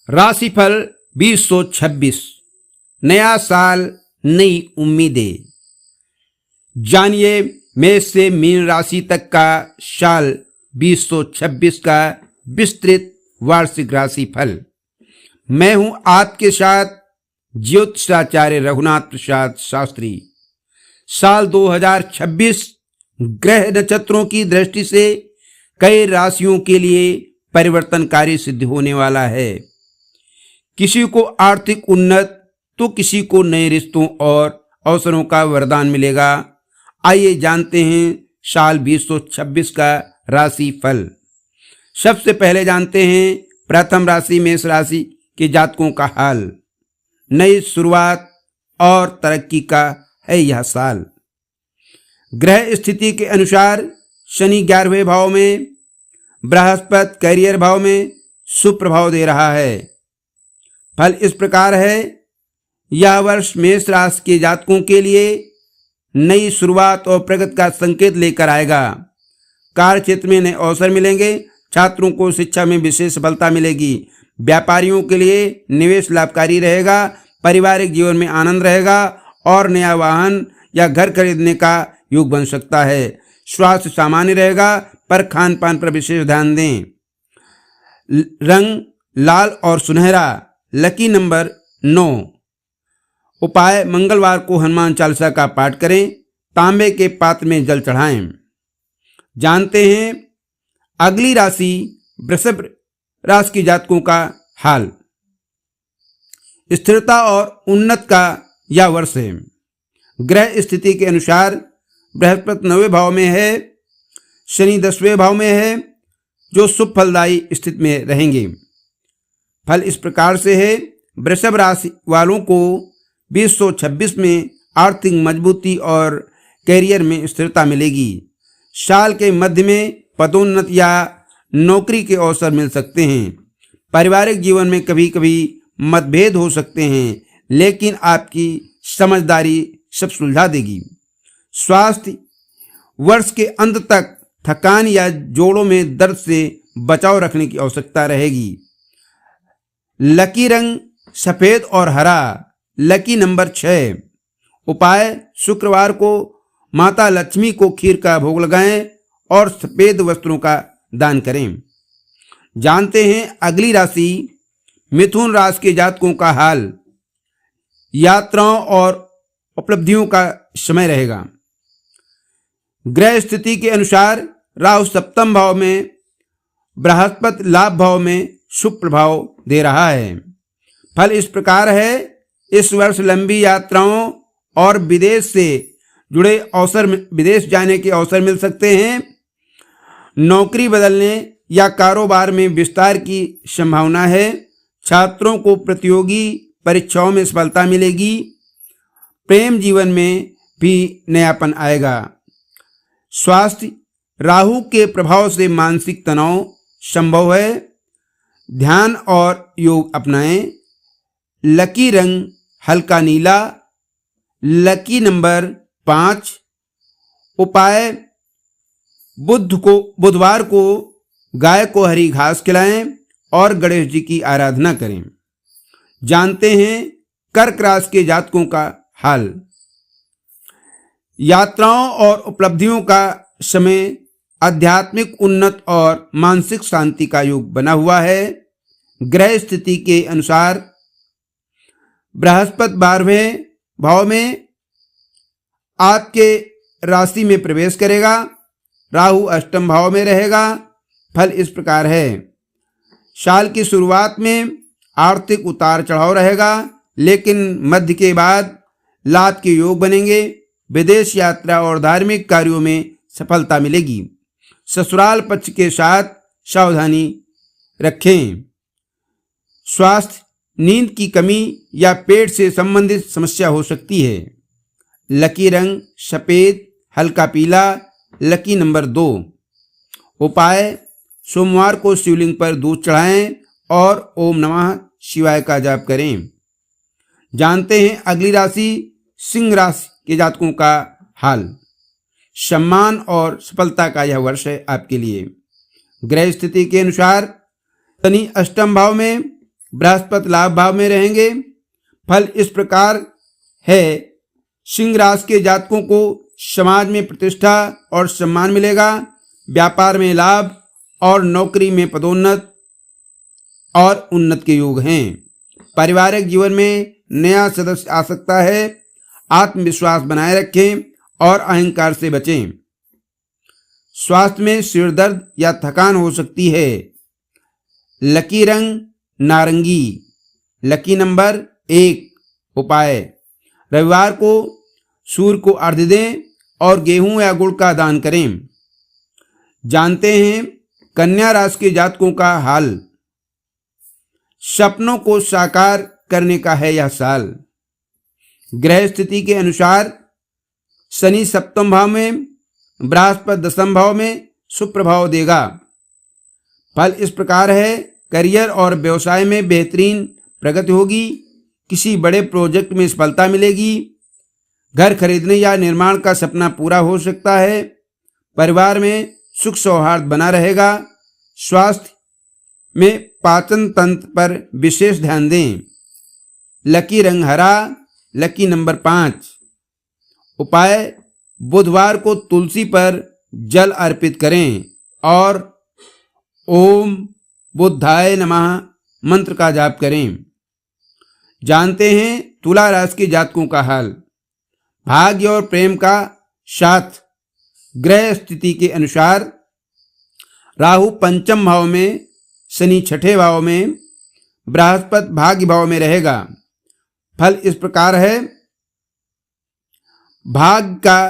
राशिफल 2026। नया साल, नई उम्मीदें। जानिए मेष से मीन राशि तक का साल 2026 का विस्तृत वार्षिक राशिफल। मैं हूं आपके साथ ज्योतिषाचार्य रघुनाथ प्रसाद शास्त्री। साल 2026 ग्रह नक्षत्रों की दृष्टि से कई राशियों के लिए परिवर्तनकारी सिद्ध होने वाला है। किसी को आर्थिक उन्नत तो किसी को नए रिश्तों और अवसरों का वरदान मिलेगा। आइए जानते हैं साल 2026 का राशि फल। सबसे पहले जानते हैं प्रथम राशि मेष राशि के जातकों का हाल। नई शुरुआत और तरक्की का है यह साल। ग्रह स्थिति के अनुसार शनि 11वें भाव में, बृहस्पति कैरियर भाव में शुभ प्रभाव दे रहा है। फल इस प्रकार है, यह वर्ष मेष राशि के जातकों के लिए नई शुरुआत और प्रगति का संकेत लेकर आएगा। कार्य क्षेत्र में नए अवसर मिलेंगे। छात्रों को शिक्षा में विशेष सफलता मिलेगी। व्यापारियों के लिए निवेश लाभकारी रहेगा। पारिवारिक जीवन में आनंद रहेगा और नया वाहन या घर खरीदने का योग बन सकता है। स्वास्थ्य सामान्य रहेगा, पर खान पान पर विशेष ध्यान दें। रंग लाल और सुनहरा। Lucky number 9। उपाय, मंगलवार को हनुमान चालीसा का पाठ करें। तांबे के पात्र में जल चढ़ाएं। जानते हैं अगली राशि वृषभ राशि के जातकों का हाल। स्थिरता और उन्नत का यह वर्ष है। ग्रह स्थिति के अनुसार बृहस्पति 9वें भाव में है, शनि 10वें भाव में है, जो शुभ फलदायी स्थिति में रहेंगे। फल इस प्रकार से है, वृषभ राशि वालों को 2026 में आर्थिक मजबूती और कैरियर में स्थिरता मिलेगी। साल के मध्य में पदोन्नत या नौकरी के अवसर मिल सकते हैं। पारिवारिक जीवन में कभी कभी मतभेद हो सकते हैं, लेकिन आपकी समझदारी सब सुलझा देगी। स्वास्थ्य, वर्ष के अंत तक थकान या जोड़ों में दर्द से बचाव रखने की आवश्यकता रहेगी। लकी रंग सफेद और हरा। Lucky number 6। उपाय, शुक्रवार को माता लक्ष्मी को खीर का भोग लगाएं और सफेद वस्त्रों का दान करें। जानते हैं अगली राशि मिथुन राशि के जातकों का हाल। यात्राओं और उपलब्धियों का समय रहेगा। ग्रह स्थिति के अनुसार राहु 7वें भाव में, बृहस्पति लाभ भाव में शुभ प्रभाव दे रहा है। फल इस प्रकार है, इस वर्ष लंबी यात्राओं और विदेश से जुड़े अवसर, विदेश जाने के अवसर मिल सकते हैं। नौकरी बदलने या कारोबार में विस्तार की संभावना है। छात्रों को प्रतियोगी परीक्षाओं में सफलता मिलेगी। प्रेम जीवन में भी नयापन आएगा। स्वास्थ्य, राहु के प्रभाव से मानसिक तनाव संभव है। ध्यान और योग अपनाएं। लकी रंग हल्का नीला। Lucky number 5। उपाय, बुधवार को गाय को हरी घास खिलाएं और गणेश जी की आराधना करें। जानते हैं कर्क राशि के जातकों का हाल। यात्राओं और उपलब्धियों का समय, आध्यात्मिक उन्नत और मानसिक शांति का योग बना हुआ है। ग्रह स्थिति के अनुसार बृहस्पति 12वें भाव में आपके राशि में प्रवेश करेगा। राहु 8वें भाव में रहेगा। फल इस प्रकार है, साल की शुरुआत में आर्थिक उतार चढ़ाव रहेगा, लेकिन मध्य के बाद लाभ के योग बनेंगे। विदेश यात्रा और धार्मिक कार्यों में सफलता मिलेगी। ससुराल पक्ष के साथ सावधानी रखें। स्वास्थ्य, नींद की कमी या पेट से संबंधित समस्या हो सकती है। लकी रंग सफेद हल्का पीला। Lucky number 2। उपाय, सोमवार को शिवलिंग पर दूध चढ़ाएं और ओम नमः शिवाय का जाप करें। जानते हैं अगली राशि सिंह राशि के जातकों का हाल। सम्मान और सफलता का यह वर्ष है आपके लिए। ग्रह स्थिति के अनुसार शनि 8वें भाव में, बृहस्पति लाभ भाव में रहेंगे। फल इस प्रकार है, सिंह राशि के जातकों को समाज में प्रतिष्ठा और सम्मान मिलेगा, व्यापार में लाभ और नौकरी में पदोन्नत और उन्नत के योग हैं। पारिवारिक जीवन में नया सदस्य आ सकता है। आत्मविश्वास बनाए रखें और अहंकार से बचें। स्वास्थ्य में सिर दर्द या थकान हो सकती है। लकी रंग नारंगी। Lucky number 1। उपाय, रविवार को सूर्य को अर्घ्य दें और गेहूं या गुड़ का दान करें। जानते हैं कन्या राशि के जातकों का हाल। सपनों को साकार करने का है यह साल। ग्रह स्थिति के अनुसार शनि सप्तम भाव में, बृहस्पति दसम भाव में शुभ प्रभाव देगा। फल इस प्रकार है, करियर और व्यवसाय में बेहतरीन प्रगति होगी। किसी बड़े प्रोजेक्ट में सफलता मिलेगी। घर खरीदने या निर्माण का सपना पूरा हो सकता है। परिवार में सुख सौहार्द बना रहेगा। स्वास्थ्य में पाचन तंत्र पर विशेष ध्यान दें। लकी रंग हरा। Lucky number 5। उपाय, बुधवार को तुलसी पर जल अर्पित करें और ओम बुद्धाय नमः मंत्र का जाप करें। जानते हैं तुला राशि के जातकों का हाल। भाग्य और प्रेम का साथ। ग्रह स्थिति के अनुसार राहु पंचम भाव में, शनि छठे भाव में, बृहस्पति भाग्य भाव में रहेगा। फल इस प्रकार है, भाग्य का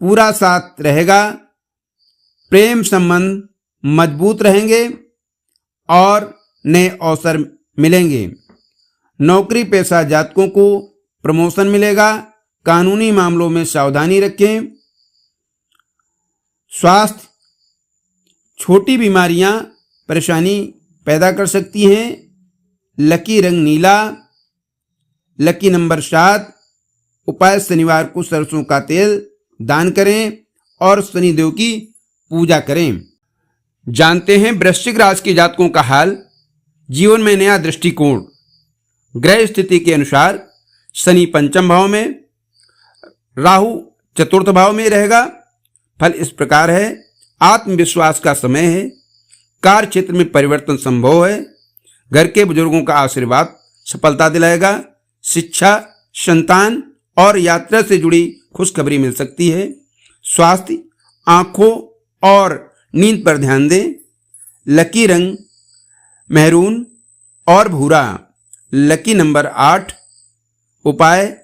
पूरा साथ रहेगा। प्रेम संबंध मजबूत रहेंगे और नए अवसर मिलेंगे। नौकरी पेशा जातकों को प्रमोशन मिलेगा। कानूनी मामलों में सावधानी रखें। स्वास्थ्य, छोटी बीमारियां परेशानी पैदा कर सकती हैं। लकी रंग नीला। Lucky number 7। उपाय, शनिवार को सरसों का तेल दान करें और शनिदेव की पूजा करें। जानते हैं वृश्चिक राशि के जातकों का हाल। जीवन में नया दृष्टिकोण। ग्रह स्थिति के अनुसार शनि पंचम भाव में, राहु चतुर्थ भाव में रहेगा। फल इस प्रकार है, आत्मविश्वास का समय है। कार्य क्षेत्र में परिवर्तन संभव है। घर के बुजुर्गों का आशीर्वाद सफलता दिलाएगा। शिक्षा, संतान और यात्रा से जुड़ी खुशखबरी मिल सकती है। स्वास्थ्य, आंखों और नींद पर ध्यान दें। लकी रंग मैरून और भूरा। Lucky number 8। उपाय,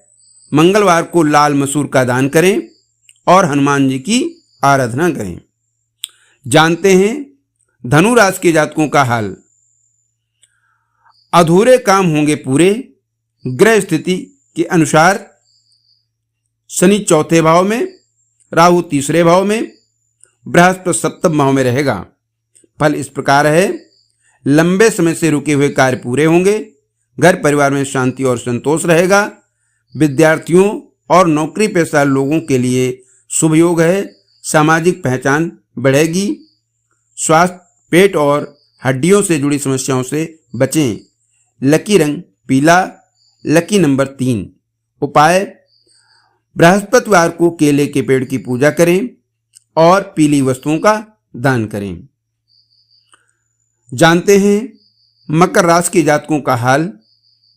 मंगलवार को लाल मसूर का दान करें और हनुमान जी की आराधना करें। जानते हैं धनु राशि के जातकों का हाल। अधूरे काम होंगे पूरे। ग्रह स्थिति के अनुसार शनि चौथे भाव में, राहु तीसरे भाव में, बृहस्पति सप्तम भाव में रहेगा। फल इस प्रकार है, लंबे समय से रुके हुए कार्य पूरे होंगे। घर परिवार में शांति और संतोष रहेगा। विद्यार्थियों और नौकरी पेशा लोगों के लिए शुभ योग है। सामाजिक पहचान बढ़ेगी। स्वास्थ्य, पेट और हड्डियों से जुड़ी समस्याओं से बचें। लकी रंग पीला। Lucky number 3। उपाय, बृहस्पतिवार को केले के पेड़ की पूजा करें और पीली वस्तुओं का दान करें। जानते हैं मकर राशि के जातकों का हाल।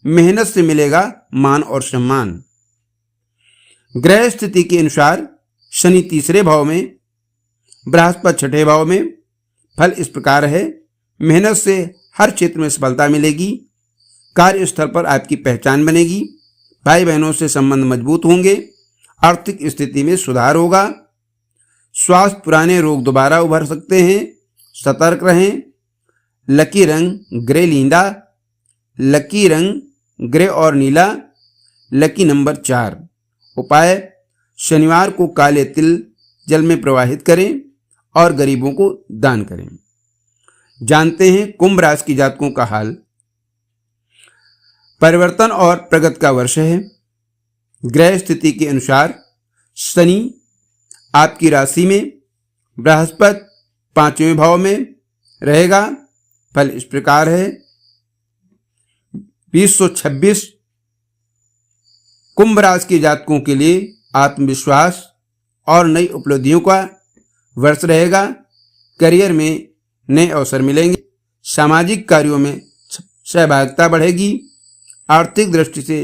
मेहनत से मिलेगा मान और सम्मान। ग्रह स्थिति के अनुसार शनि तीसरे भाव में, बृहस्पति छठे भाव में। फल इस प्रकार है, मेहनत से हर क्षेत्र में सफलता मिलेगी। कार्यस्थल पर आपकी पहचान बनेगी। भाई बहनों से संबंध मजबूत होंगे। आर्थिक स्थिति में सुधार होगा। स्वास्थ्य, पुराने रोग दोबारा उभर सकते हैं। सतर्क रहें। लकी रंग ग्रे नीला। लकी रंग ग्रे और नीला। Lucky number 4। उपाय, शनिवार को काले तिल जल में प्रवाहित करें और गरीबों को दान करें। जानते हैं कुंभ राशि की जातकों का हाल। परिवर्तन और प्रगति का वर्ष है। ग्रह स्थिति के अनुसार शनि आपकी राशि में, बृहस्पति 5वें भाव में रहेगा। फल इस प्रकार है, 2026 कुंभ राशि के जातकों के लिए आत्मविश्वास और नई उपलब्धियों का वर्ष रहेगा। करियर में नए अवसर मिलेंगे। सामाजिक कार्यों में सहभागिता बढ़ेगी। आर्थिक दृष्टि से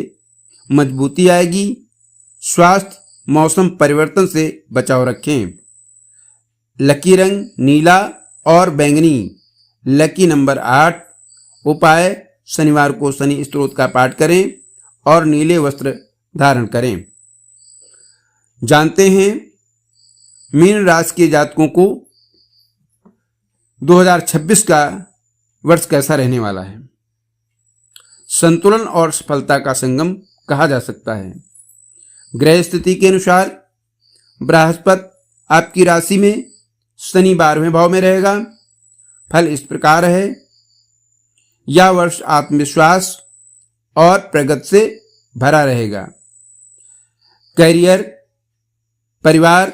मजबूती आएगी। स्वास्थ्य मौसम परिवर्तन से बचाव रखें। लकी रंग नीला और बैंगनी। Lucky number 8। उपाय शनिवार को शनि स्तोत्र का पाठ करें और नीले वस्त्र धारण करें। जानते हैं मीन राशि के जातकों को 2026 का वर्ष कैसा रहने वाला है। संतुलन और सफलता का संगम कहा जा सकता है। ग्रह स्थिति के अनुसार बृहस्पति आपकी राशि में, शनि 12वें भाव में रहेगा। फल इस प्रकार है। यह वर्ष आत्मविश्वास और प्रगति से भरा रहेगा। करियर, परिवार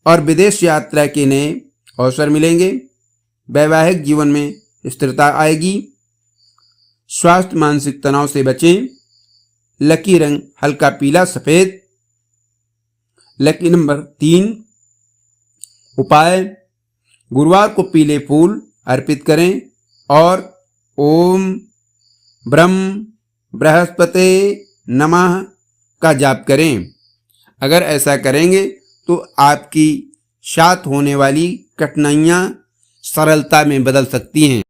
और विदेश यात्रा के नए अवसर मिलेंगे। वैवाहिक जीवन में स्थिरता आएगी। स्वास्थ्य मानसिक तनाव से बचें। लकी रंग हल्का पीला सफेद। Lucky number 3। उपाय गुरुवार को पीले फूल अर्पित करें और ओम ब्रह्म बृहस्पते नमः का जाप करें। अगर ऐसा करेंगे तो आपकी साथ होने वाली कठिनाइयां सरलता में बदल सकती हैं।